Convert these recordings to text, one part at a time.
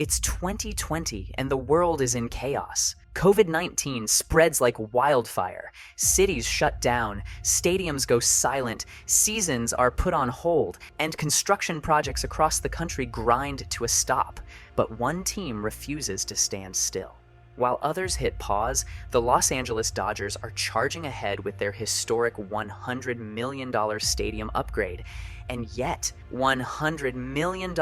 It's 2020 and the world is in chaos. COVID-19 spreads like wildfire. Cities shut down, stadiums go silent, seasons are put on hold, and construction projects across the country grind to a stop. But one team refuses to stand still. While others hit pause, the Los Angeles Dodgers are charging ahead with their historic $100 million stadium upgrade. And yet, $100 million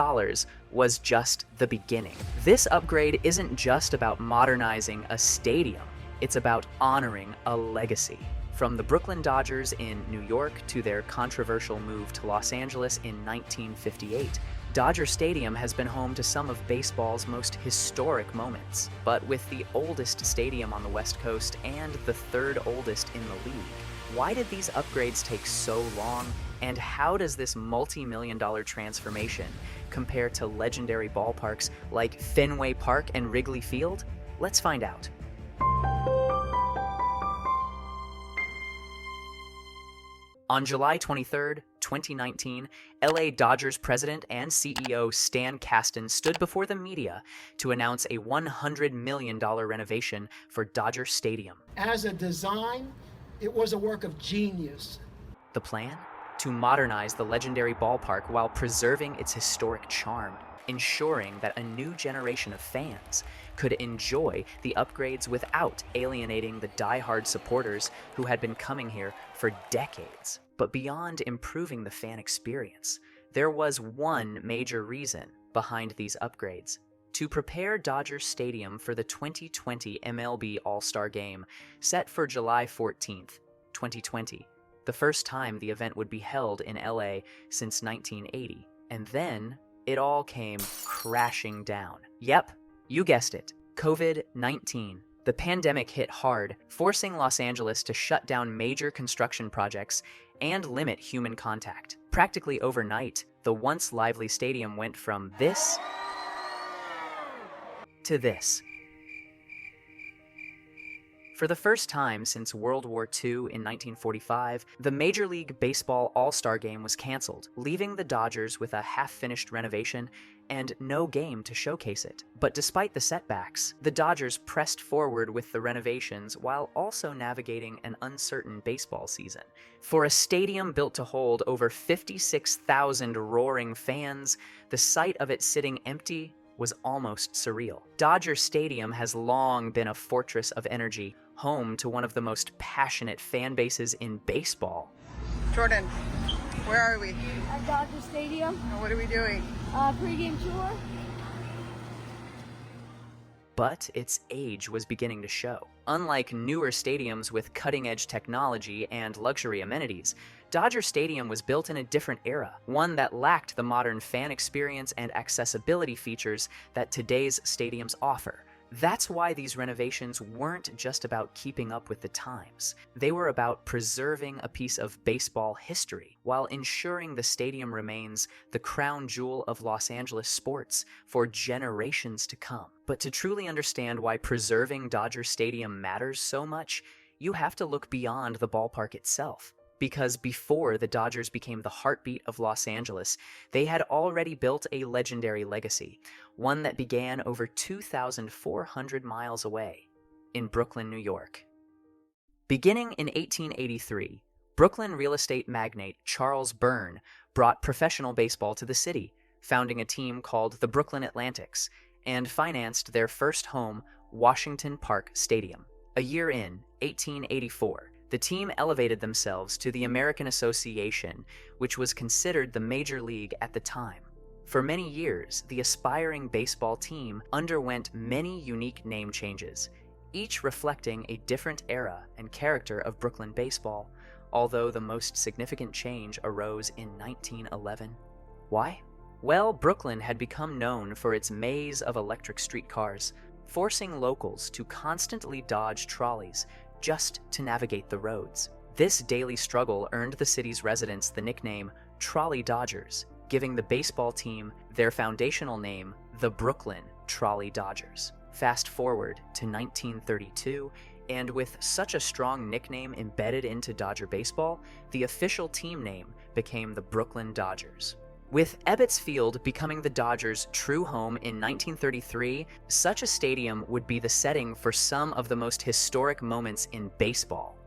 was just the beginning. This upgrade isn't just about modernizing a stadium, it's about honoring a legacy. From the Brooklyn Dodgers in New York to their controversial move to Los Angeles in 1958, Dodger Stadium has been home to some of baseball's most historic moments. But with the oldest stadium on the West Coast and the third oldest in the league, why did these upgrades take so long? And how does this multi-million-dollar transformation compare to legendary ballparks like Fenway Park and Wrigley Field? Let's find out. On July 23, 2019, LA Dodgers president and CEO Stan Kasten stood before the media to announce a $100 million renovation for Dodger Stadium. As a design, it was a work of genius. The plan? To modernize the legendary ballpark while preserving its historic charm, ensuring that a new generation of fans could enjoy the upgrades without alienating the die-hard supporters who had been coming here for decades. But beyond improving the fan experience, there was one major reason behind these upgrades: to prepare Dodger Stadium for the 2020 MLB All-Star Game, set for July 14th, 2020, the first time the event would be held in LA since 1980. And then it all came crashing down. Yep, you guessed it, COVID-19. The pandemic hit hard, forcing Los Angeles to shut down major construction projects and limit human contact. Practically overnight, the once lively stadium went from this to this. For the first time since World War II in 1945, the Major League Baseball All-Star Game was canceled, leaving the Dodgers with a half-finished renovation and no game to showcase it. But despite the setbacks, the Dodgers pressed forward with the renovations while also navigating an uncertain baseball season. For a stadium built to hold over 56,000 roaring fans, the sight of it sitting empty was almost surreal. Dodger Stadium has long been a fortress of energy, home to one of the most passionate fan bases in baseball. Jordan, where are we? At Dodger Stadium. And what are we doing? Pre-game tour. But its age was beginning to show. Unlike newer stadiums with cutting-edge technology and luxury amenities, Dodger Stadium was built in a different era, one that lacked the modern fan experience and accessibility features that today's stadiums offer. That's why these renovations weren't just about keeping up with the times. They were about preserving a piece of baseball history while ensuring the stadium remains the crown jewel of Los Angeles sports for generations to come. But to truly understand why preserving Dodger Stadium matters so much, you have to look beyond the ballpark itself. Because before the Dodgers became the heartbeat of Los Angeles, they had already built a legendary legacy, one that began over 2,400 miles away, in Brooklyn, New York. Beginning in 1883, Brooklyn real estate magnate Charles Byrne brought professional baseball to the city, founding a team called the Brooklyn Atlantics, and financed their first home, Washington Park Stadium. A year in, 1884, the team elevated themselves to the American Association, which was considered the major league at the time. For many years, the aspiring baseball team underwent many unique name changes, each reflecting a different era and character of Brooklyn baseball, although the most significant change arose in 1911. Why? Well, Brooklyn had become known for its maze of electric streetcars, forcing locals to constantly dodge trolleys just to navigate the roads. This daily struggle earned the city's residents the nickname Trolley Dodgers, giving the baseball team their foundational name, the Brooklyn Trolley Dodgers. Fast forward to 1932, and with such a strong nickname embedded into Dodger baseball, the official team name became the Brooklyn Dodgers. With Ebbets Field becoming the Dodgers' true home in 1933, such a stadium would be the setting for some of the most historic moments in baseball.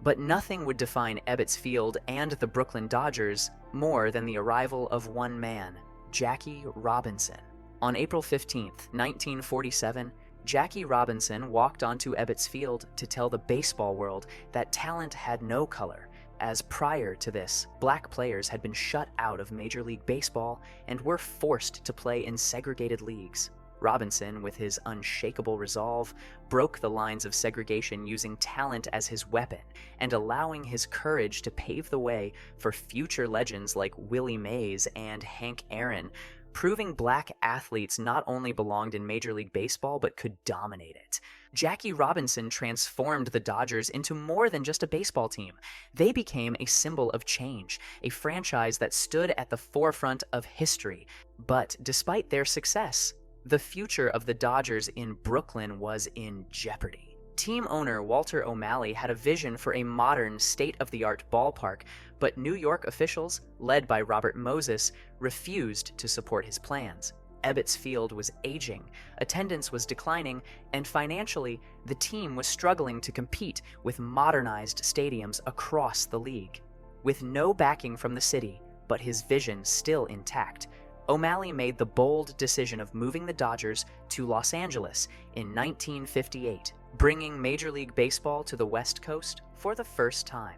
But nothing would define Ebbets Field and the Brooklyn Dodgers more than the arrival of one man, Jackie Robinson. On April 15, 1947, Jackie Robinson walked onto Ebbets Field to tell the baseball world that talent had no color, as prior to this, black players had been shut out of Major League Baseball and were forced to play in segregated leagues. Robinson, with his unshakable resolve, broke the lines of segregation using talent as his weapon and allowing his courage to pave the way for future legends like Willie Mays and Hank Aaron, proving black athletes not only belonged in Major League Baseball but could dominate it. Jackie Robinson transformed the Dodgers into more than just a baseball team. They became a symbol of change, a franchise that stood at the forefront of history. But despite their success, the future of the Dodgers in Brooklyn was in jeopardy. Team owner Walter O'Malley had a vision for a modern, state-of-the-art ballpark, but New York officials, led by Robert Moses, refused to support his plans. Ebbets Field was aging, attendance was declining, and financially, the team was struggling to compete with modernized stadiums across the league. With no backing from the city, but his vision still intact, O'Malley made the bold decision of moving the Dodgers to Los Angeles in 1958, bringing Major League Baseball to the West Coast for the first time.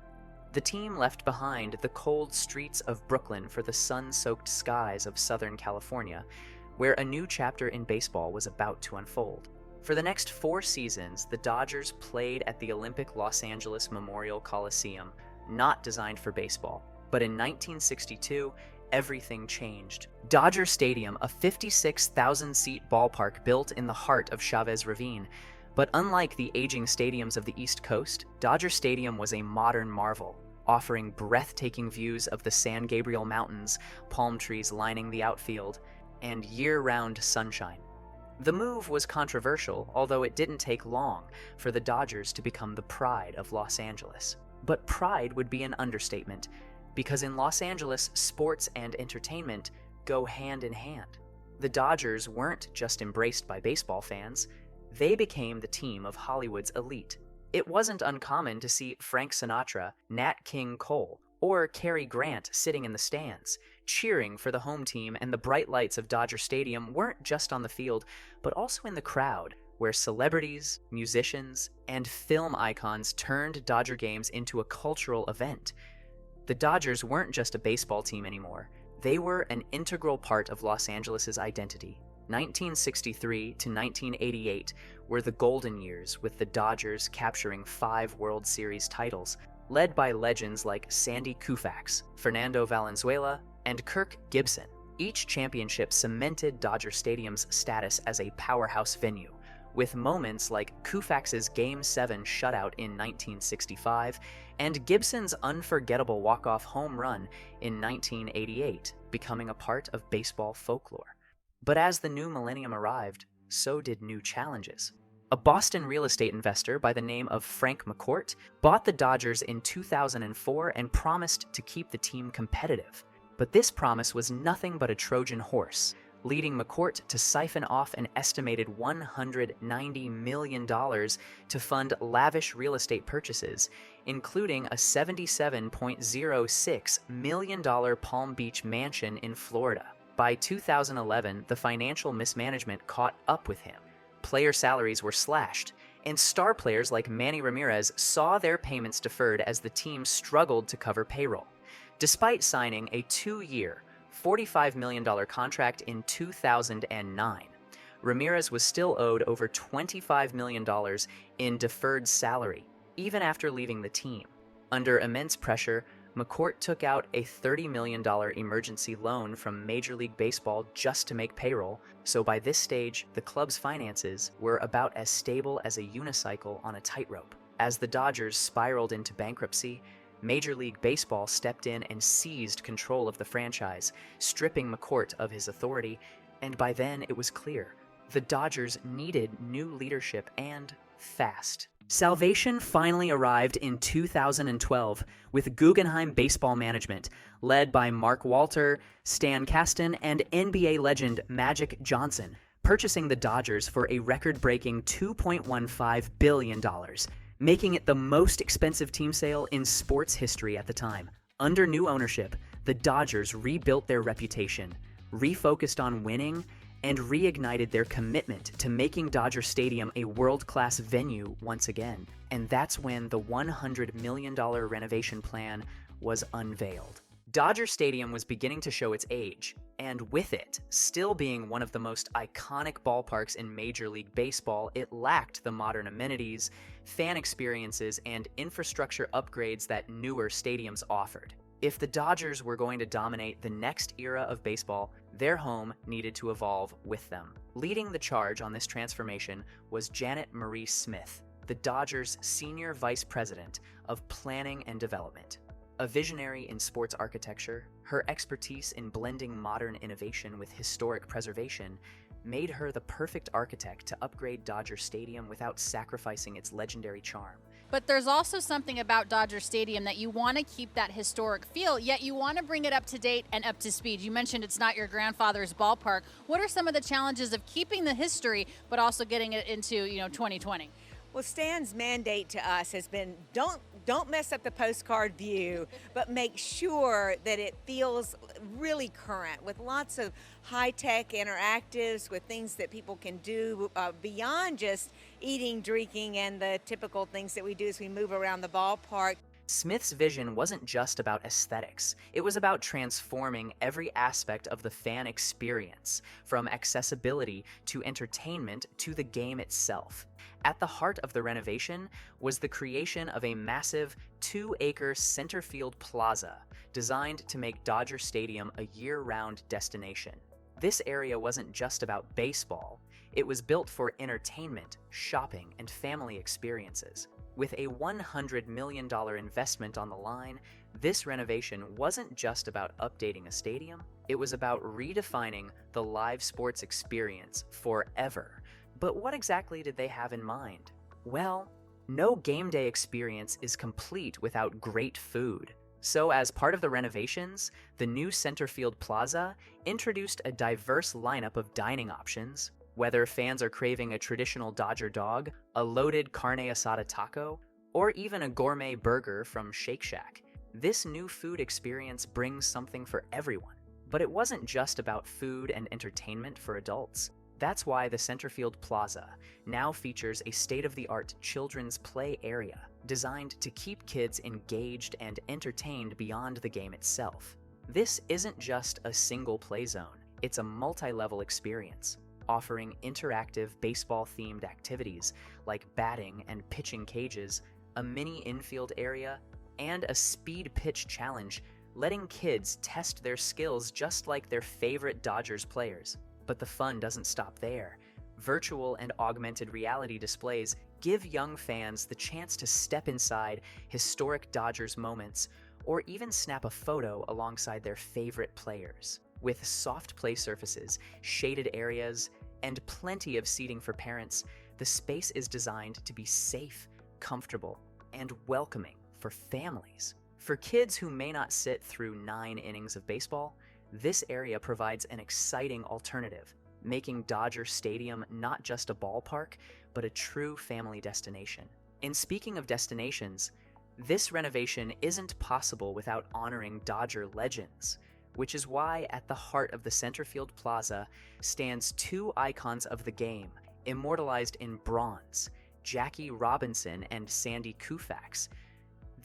The team left behind the cold streets of Brooklyn for the sun-soaked skies of Southern California, where a new chapter in baseball was about to unfold. For the next 4 seasons, the Dodgers played at the Olympic Los Angeles Memorial Coliseum, not designed for baseball. But in 1962, everything changed. Dodger Stadium, a 56,000-seat ballpark built in the heart of Chavez Ravine. But unlike the aging stadiums of the East Coast, Dodger Stadium was a modern marvel, offering breathtaking views of the San Gabriel Mountains, palm trees lining the outfield, and year-round sunshine. The move was controversial, although it didn't take long for the Dodgers to become the pride of Los Angeles. But pride would be an understatement, because in Los Angeles, sports and entertainment go hand in hand. The Dodgers weren't just embraced by baseball fans, they became the team of Hollywood's elite. It wasn't uncommon to see Frank Sinatra, Nat King Cole, or Cary Grant sitting in the stands, cheering for the home team, and the bright lights of Dodger Stadium weren't just on the field, but also in the crowd, where celebrities, musicians, and film icons turned Dodger games into a cultural event. The Dodgers weren't just a baseball team anymore. They were an integral part of Los Angeles' identity. 1963 to 1988 were the golden years, with the Dodgers capturing 5 World Series titles, led by legends like Sandy Koufax, Fernando Valenzuela, and Kirk Gibson. Each championship cemented Dodger Stadium's status as a powerhouse venue, with moments like Koufax's Game 7 shutout in 1965 and Gibson's unforgettable walk-off home run in 1988 becoming a part of baseball folklore. But as the new millennium arrived, so did new challenges. A Boston real estate investor by the name of Frank McCourt bought the Dodgers in 2004 and promised to keep the team competitive. But this promise was nothing but a Trojan horse, leading McCourt to siphon off an estimated $190 million to fund lavish real estate purchases, including a $77.06 million Palm Beach mansion in Florida. By 2011, the financial mismanagement caught up with him. Player salaries were slashed, and star players like Manny Ramirez saw their payments deferred as the team struggled to cover payroll. Despite signing a 2-year, $45 million contract in 2009, Ramirez was still owed over $25 million in deferred salary, even after leaving the team. Under immense pressure, McCourt took out a $30 million emergency loan from Major League Baseball just to make payroll, so by this stage, the club's finances were about as stable as a unicycle on a tightrope. As the Dodgers spiraled into bankruptcy, Major League Baseball stepped in and seized control of the franchise, stripping McCourt of his authority, and by then it was clear the Dodgers needed new leadership and fast. Salvation finally arrived in 2012 with Guggenheim Baseball Management, led by Mark Walter, Stan Kasten, and NBA legend Magic Johnson, purchasing the Dodgers for a record-breaking $2.15 billion, making it the most expensive team sale in sports history at the time. Under new ownership, the Dodgers rebuilt their reputation, refocused on winning, and reignited their commitment to making Dodger Stadium a world-class venue once again. And that's when the $100 million renovation plan was unveiled. Dodger Stadium was beginning to show its age, and with it, still being one of the most iconic ballparks in Major League Baseball, it lacked the modern amenities, fan experiences, and infrastructure upgrades that newer stadiums offered. If the Dodgers were going to dominate the next era of baseball, their home needed to evolve with them. Leading the charge on this transformation was Janet Marie Smith, the Dodgers' Senior Vice President of Planning and Development. A visionary in sports architecture, her expertise in blending modern innovation with historic preservation made her the perfect architect to upgrade Dodger Stadium without sacrificing its legendary charm. But there's also something about Dodger Stadium that you want to keep that historic feel, yet you want to bring it up to date and up to speed. You mentioned it's not your grandfather's ballpark. What are some of the challenges of keeping the history, but also getting it into, 2020? Well, Stan's mandate to us has been don't mess up the postcard view, but make sure that it feels really current with lots of high-tech interactives, with things that people can do beyond just eating, drinking, and the typical things that we do as we move around the ballpark. Smith's vision wasn't just about aesthetics. It was about transforming every aspect of the fan experience, from accessibility to entertainment to the game itself. At the heart of the renovation was the creation of a massive 2-acre Centerfield Plaza, designed to make Dodger Stadium a year-round destination. This area wasn't just about baseball. It was built for entertainment, shopping, and family experiences. With a $100 million investment on the line, this renovation wasn't just about updating a stadium, it was about redefining the live sports experience forever. But what exactly did they have in mind? Well, no game day experience is complete without great food. So as part of the renovations, the new Centerfield Plaza introduced a diverse lineup of dining options. Whether fans are craving a traditional Dodger dog, a loaded carne asada taco, or even a gourmet burger from Shake Shack, this new food experience brings something for everyone. But it wasn't just about food and entertainment for adults. That's why the Centerfield Plaza now features a state-of-the-art children's play area designed to keep kids engaged and entertained beyond the game itself. This isn't just a single play zone, it's a multi-level experience, offering interactive baseball-themed activities like batting and pitching cages, a mini infield area, and a speed pitch challenge, letting kids test their skills just like their favorite Dodgers players. But the fun doesn't stop there. Virtual and augmented reality displays give young fans the chance to step inside historic Dodgers moments or even snap a photo alongside their favorite players. With soft play surfaces, shaded areas, and plenty of seating for parents, the space is designed to be safe, comfortable, and welcoming for families. For kids who may not sit through 9 innings of baseball, this area provides an exciting alternative, making Dodger Stadium not just a ballpark, but a true family destination. And speaking of destinations, this renovation isn't possible without honoring Dodger legends, which is why at the heart of the Centerfield Plaza stands 2 icons of the game, immortalized in bronze, Jackie Robinson and Sandy Koufax.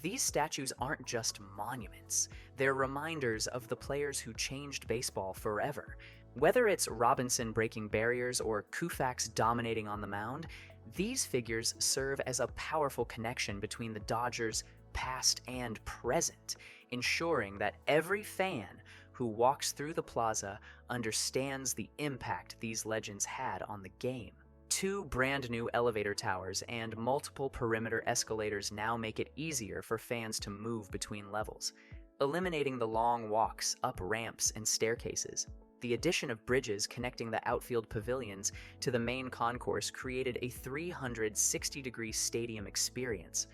These statues aren't just monuments, they're reminders of the players who changed baseball forever. Whether it's Robinson breaking barriers or Koufax dominating on the mound, these figures serve as a powerful connection between the Dodgers' past and present, ensuring that every fan who walks through the plaza understands the impact these legends had on the game. 2 brand new elevator towers and multiple perimeter escalators now make it easier for fans to move between levels, eliminating the long walks up ramps and staircases. The addition of bridges connecting the outfield pavilions to the main concourse created a 360-degree stadium experience,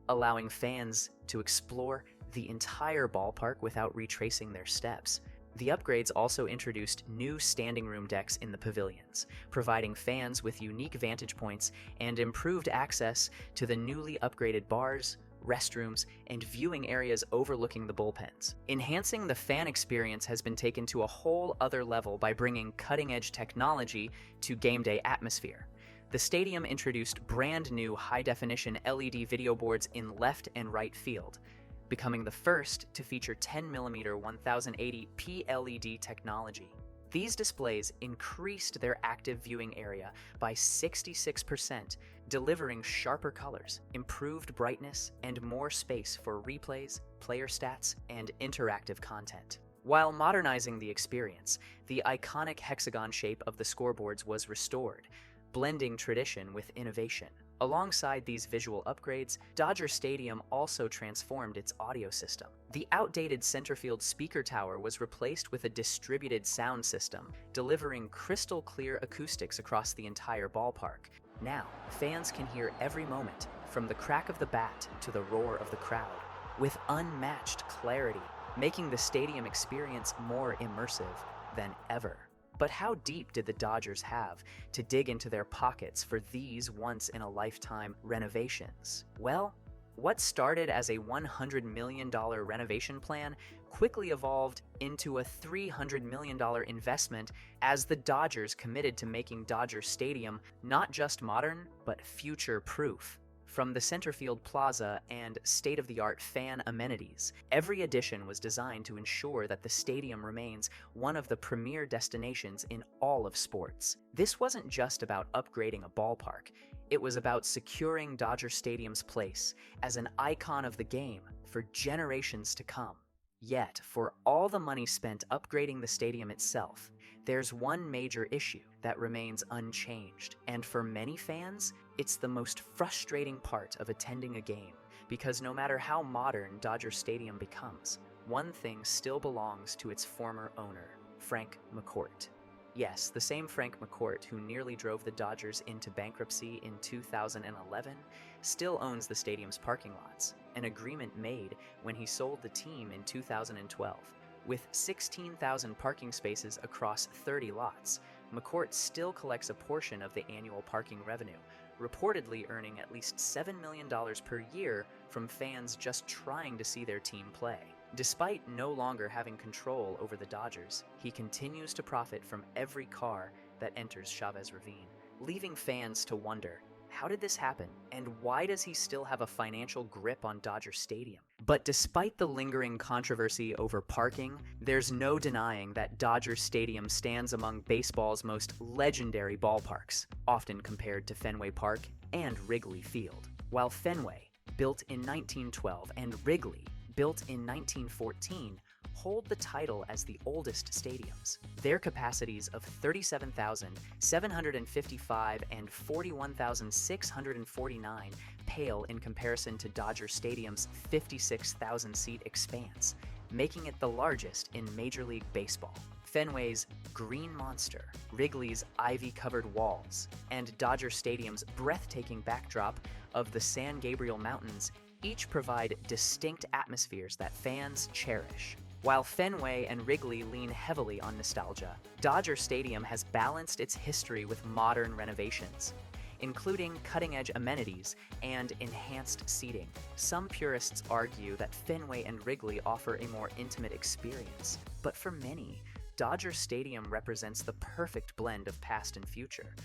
allowing fans to explore the entire ballpark without retracing their steps. The upgrades also introduced new standing room decks in the pavilions, providing fans with unique vantage points and improved access to the newly upgraded bars, restrooms, and viewing areas overlooking the bullpens. Enhancing the fan experience has been taken to a whole other level by bringing cutting-edge technology to game day atmosphere. The stadium introduced brand new high-definition LED video boards in left and right field, becoming the first to feature 10mm 1080 PLED technology. These displays increased their active viewing area by 66%, delivering sharper colors, improved brightness, and more space for replays, player stats, and interactive content. While modernizing the experience, the iconic hexagon shape of the scoreboards was restored, blending tradition with innovation. Alongside these visual upgrades, Dodger Stadium also transformed its audio system. The outdated Centerfield speaker tower was replaced with a distributed sound system, delivering crystal-clear acoustics across the entire ballpark. Now, fans can hear every moment, from the crack of the bat to the roar of the crowd, with unmatched clarity, making the stadium experience more immersive than ever. But how deep did the Dodgers have to dig into their pockets for these once-in-a-lifetime renovations? Well, what started as a $100 million renovation plan quickly evolved into a $300 million investment as the Dodgers committed to making Dodger Stadium not just modern, but future-proof. From the Centerfield Plaza and state-of-the-art fan amenities, every addition was designed to ensure that the stadium remains one of the premier destinations in all of sports. This wasn't just about upgrading a ballpark. It was about securing Dodger Stadium's place as an icon of the game for generations to come. Yet, for all the money spent upgrading the stadium itself, there's one major issue that remains unchanged, and for many fans, it's the most frustrating part of attending a game, because no matter how modern Dodger Stadium becomes, one thing still belongs to its former owner, Frank McCourt. Yes, the same Frank McCourt who nearly drove the Dodgers into bankruptcy in 2011 still owns the stadium's parking lots, an agreement made when he sold the team in 2012. With 16,000 parking spaces across 30 lots, McCourt still collects a portion of the annual parking revenue, reportedly earning at least $7 million per year from fans just trying to see their team play. Despite no longer having control over the Dodgers, he continues to profit from every car that enters Chavez Ravine, leaving fans to wonder, how did this happen, and why does he still have a financial grip on Dodger Stadium? But despite the lingering controversy over parking, there's no denying that Dodger Stadium stands among baseball's most legendary ballparks, often compared to Fenway Park and Wrigley Field. While Fenway, built in 1912, and Wrigley, built in 1914, hold the title as the oldest stadiums. Their capacities of 37,755 and 41,649 pale in comparison to Dodger Stadium's 56,000-seat expanse, making it the largest in Major League Baseball. Fenway's Green Monster, Wrigley's ivy-covered walls, and Dodger Stadium's breathtaking backdrop of the San Gabriel Mountains each provide distinct atmospheres that fans cherish. While Fenway and Wrigley lean heavily on nostalgia, Dodger Stadium has balanced its history with modern renovations, including cutting-edge amenities and enhanced seating. Some purists argue that Fenway and Wrigley offer a more intimate experience, but for many, Dodger Stadium represents the perfect blend of past and future,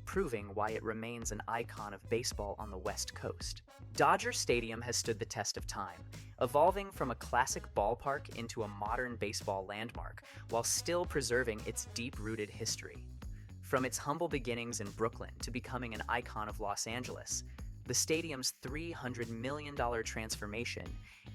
proving why it remains an icon of baseball on the West Coast. Dodger Stadium has stood the test of time, evolving from a classic ballpark into a modern baseball landmark while still preserving its deep-rooted history. From its humble beginnings in Brooklyn to becoming an icon of Los Angeles, the stadium's $300 million transformation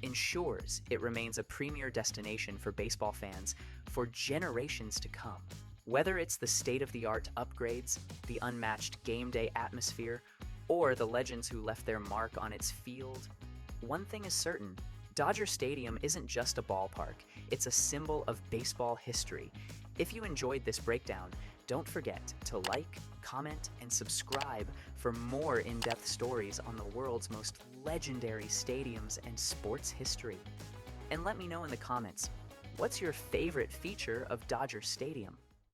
ensures it remains a premier destination for baseball fans for generations to come. Whether it's the state-of-the-art upgrades, the unmatched game day atmosphere, or the legends who left their mark on its field, one thing is certain: Dodger Stadium isn't just a ballpark, it's a symbol of baseball history, If you enjoyed this breakdown, don't forget to like, comment, and subscribe for more in-depth stories on the world's most legendary stadiums and sports history. And let me know in the comments, what's your favorite feature of Dodger Stadium?